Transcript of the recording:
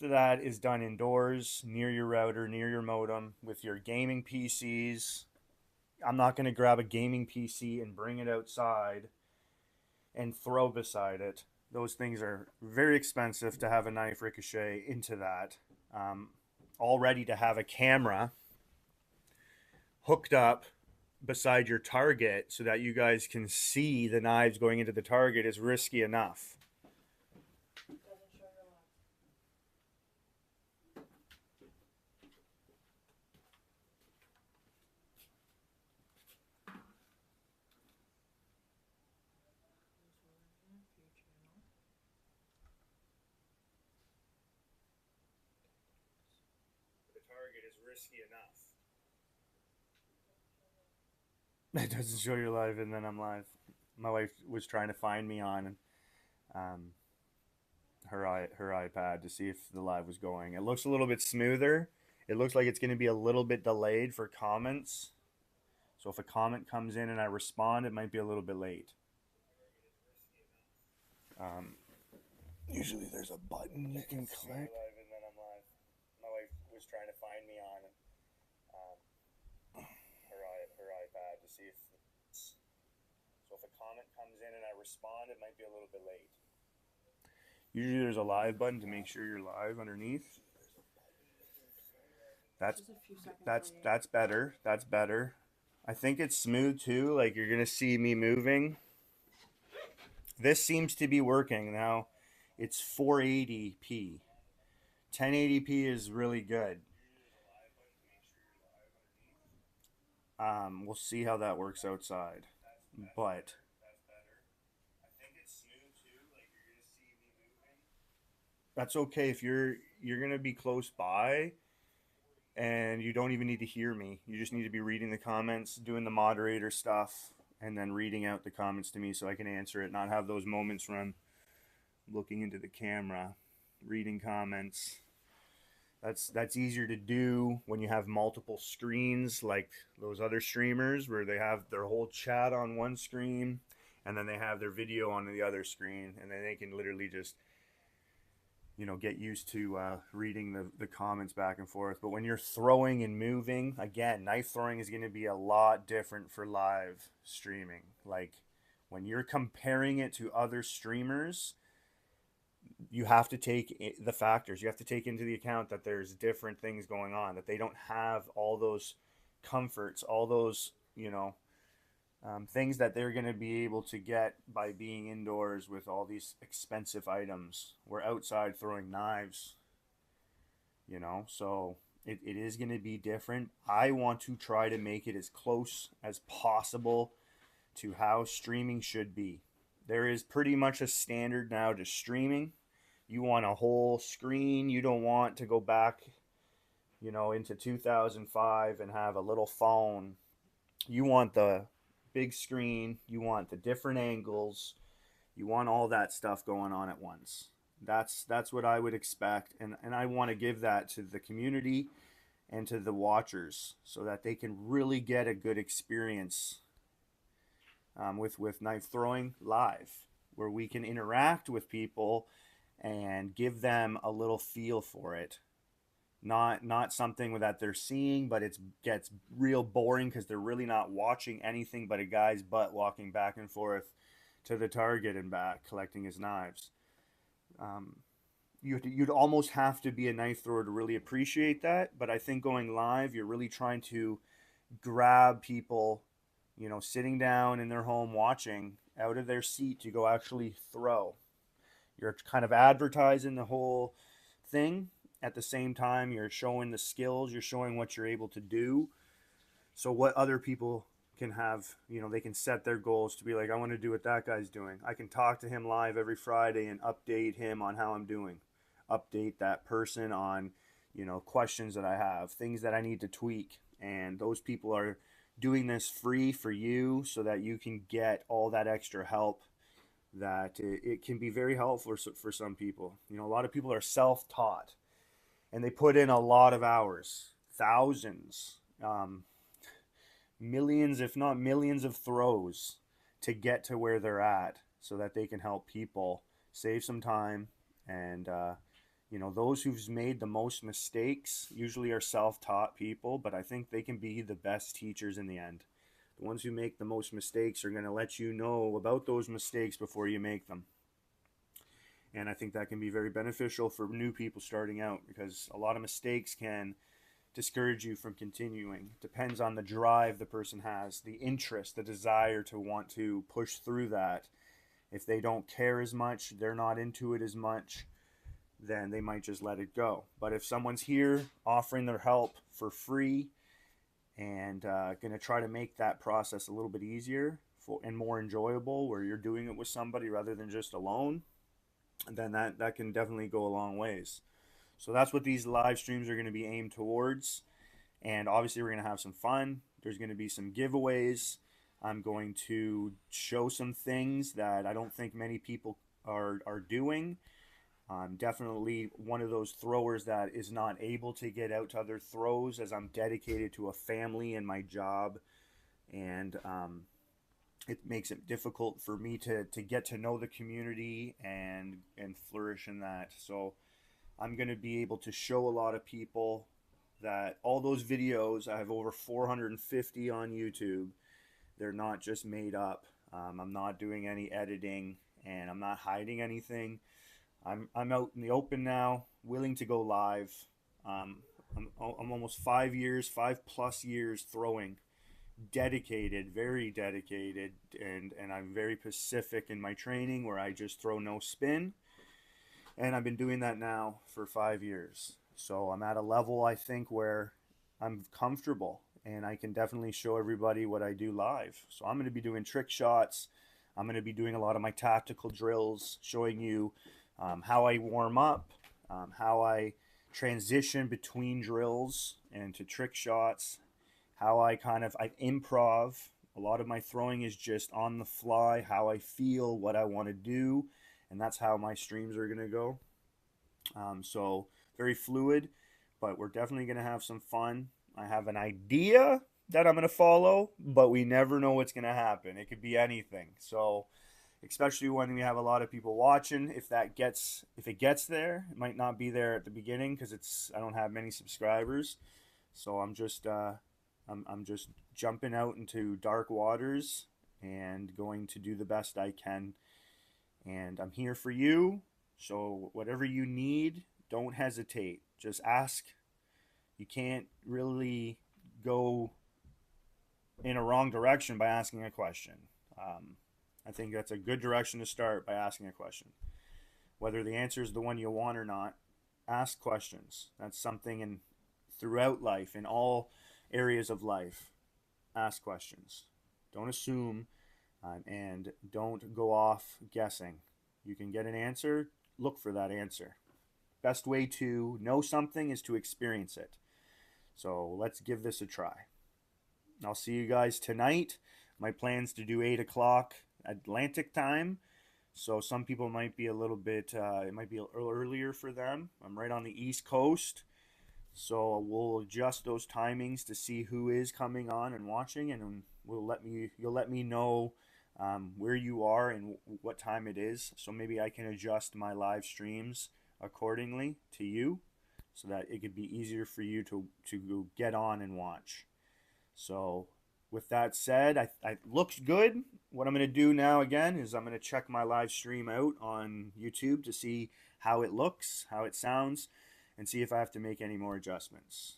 most of that is done indoors, near your router, near your modem, with your gaming PCs. I'm not going to grab a gaming PC and bring it outside and throw beside it. Those things are very expensive to have a knife ricochet into that. Um, Already to have a camera hooked up beside your target so that you guys can see the knives going into the target is risky enough. The target is risky enough. It doesn't show you're live, and then I'm live. My wife was trying to find me on um, her iPad to see if the live was going. It looks a little bit smoother. It looks like it's going to be a little bit delayed for comments. So if a comment comes in and I respond, it might be a little bit late. Um, Usually there's a button you can click. And then I'm live. My wife was trying to find me on her iPad to see if. So if a comment comes in and I respond, it might be a little bit late. Usually there's a live button to make sure you're live underneath. That's that's better. That's better. I think it's smooth too. Like you're gonna see me moving. This seems to be working now. It's 480p. 1080p is really good. We'll see how that works outside. But that's okay if you're gonna be close by and you don't even need to hear me. You just need to be reading the comments, doing the moderator stuff, and then reading out the comments to me so I can answer it, not have those moments where I'm looking into the camera, reading comments. That's easier to do when you have multiple screens like those other streamers where they have their whole chat on one screen and then they have their video on the other screen and then they can literally just get used to reading the comments back and forth. But when you're throwing and moving, again, knife throwing is going to be a lot different for live streaming. Like when you're comparing it to other streamers, you have to take the factors. You have to take into the account that there's different things going on, that they don't have all those comforts, all those, things that they're going to be able to get by being indoors with all these expensive items. We're outside throwing knives. So it is going to be different. I want to try to make it as close as possible to how streaming should be. There is pretty much a standard now to streaming. You want a whole screen. You don't want to go back, into 2005 and have a little phone. You want the big screen. You want the different angles. You want all that stuff going on at once. That's what I would expect, and I want to give that to the community and to the watchers so that they can really get a good experience with knife throwing live, where we can interact with people and give them a little feel for it. Not something that they're seeing, but it gets real boring because they're really not watching anything but a guy's butt walking back and forth to the target and back, collecting his knives. Um, you'd almost have to be a knife thrower to really appreciate that. But I think going live, you're really trying to grab people, sitting down in their home watching out of their seat to go actually throw. You're kind of advertising the whole thing. At the same time, you're showing the skills, you're showing what you're able to do. So what other people can have, they can set their goals to be like, I want to do what that guy's doing. I can talk to him live every Friday and update him on how I'm doing. Update that person on, questions that I have, things that I need to tweak. And those people are doing this free for you so that you can get all that extra help that it can be very helpful for some people. A lot of people are self-taught and they put in a lot of hours, thousands, millions, if not millions of throws to get to where they're at so that they can help people save some time and You know, those who've made the most mistakes usually are self-taught people, but I think they can be the best teachers in the end. The ones who make the most mistakes are going to let you know about those mistakes before you make them. And I think that can be very beneficial for new people starting out, because a lot of mistakes can discourage you from continuing. Depends on the drive the person has, the interest, the desire to want to push through that. If they don't care as much, they're not into it as much, then they might just let it go. But if someone's here offering their help for free and going to try to make that process a little bit easier and more enjoyable, where you're doing it with somebody rather than just alone, then that can definitely go a long ways. So that's what these live streams are going to be aimed towards. And obviously, we're going to have some fun. There's going to be some giveaways. I'm going to show some things that I don't think many people are doing. I'm definitely one of those throwers that is not able to get out to other throws, as I'm dedicated to a family and my job. And it makes it difficult for me to get to know the community and flourish in that. So I'm going to be able to show a lot of people that all those videos, I have over 450 on YouTube. They're not just made up. I'm not doing any editing, and I'm not hiding anything. I'm out in the open now, willing to go live. I'm almost 5 years, 5+ years throwing, dedicated, very dedicated, and I'm very specific in my training, where I just throw no spin. And I've been doing that now for 5 years. So I'm at a level, I think, where I'm comfortable and I can definitely show everybody what I do live. So I'm going to be doing trick shots. I'm going to be doing a lot of my tactical drills, showing you how I warm up, how I transition between drills and to trick shots, how I improv. A lot of my throwing is just on the fly, how I feel, what I want to do, and that's how my streams are going to go. So very fluid, but we're definitely going to have some fun. I have an idea that I'm going to follow, but we never know what's going to happen. It could be anything. So especially when we have a lot of people watching, if it gets there, it might not be there at the beginning because I don't have many subscribers. So I'm just jumping out into dark waters and going to do the best I can. And I'm here for you. So whatever you need, don't hesitate. Just ask. You can't really go in a wrong direction by asking a question. I think that's a good direction to start, by asking a question. Whether the answer is the one you want or not, ask questions. That's something throughout life, in all areas of life. Ask questions. Don't assume, and don't go off guessing. You can get an answer, look for that answer. Best way to know something is to experience it. So let's give this a try. I'll see you guys tonight. My plan's to do 8 o'clock Atlantic time. So some people might be a little bit, it might be earlier for them. I'm right on the East Coast. So we'll adjust those timings to see who is coming on and watching, and you'll let me know where you are and what time it is. So maybe I can adjust my live streams accordingly to you, so that it could be easier for you to get on and watch. So with that said, I looks good. What I'm going to do now again is I'm going to check my live stream out on YouTube to see how it looks, how it sounds, and see if I have to make any more adjustments.